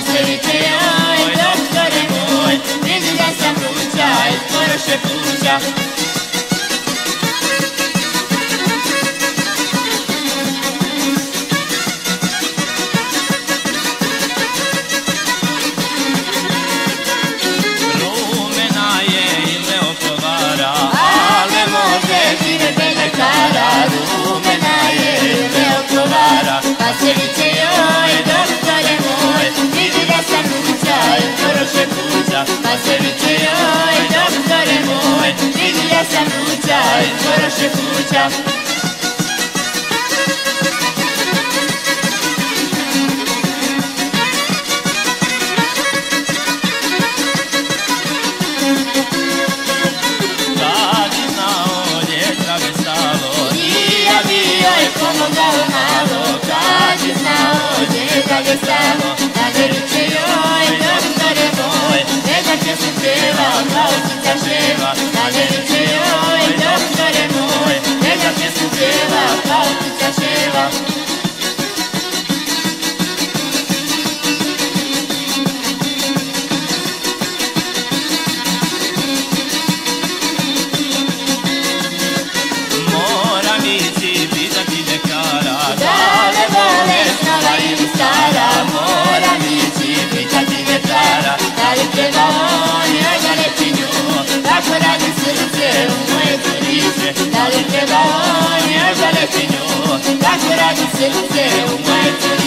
se vite oj, doktore moj, vidi da sam vruća i skoro šepuća. Rumena je i me okovara, Ale može žive bez lekara, rumena je i me okovara, pa se vite oj, doktore moj, vidi da sam vruća i skoro šepuća. Pa se vite oj, doktore moj, vidi da sam vruća i skoro šepuća. kad bi znao ljetra bi stalo, Ja bio je pomogao malo, kad bi znao djeda je stalo, da veruće joj, doktore moj, deda će se pjeva, kao cica ševa. Da veruće joj, doktore moj, deda će se pjeva, kao cica ševa. moram ići pitati ljekara, Da li bolest nova ili stara, moram ići pitati ljekara. Da li treba on još da reći nju, kako radi srce u moje curice. Da li treba on još da reći nju, kako radi srce u moje curice.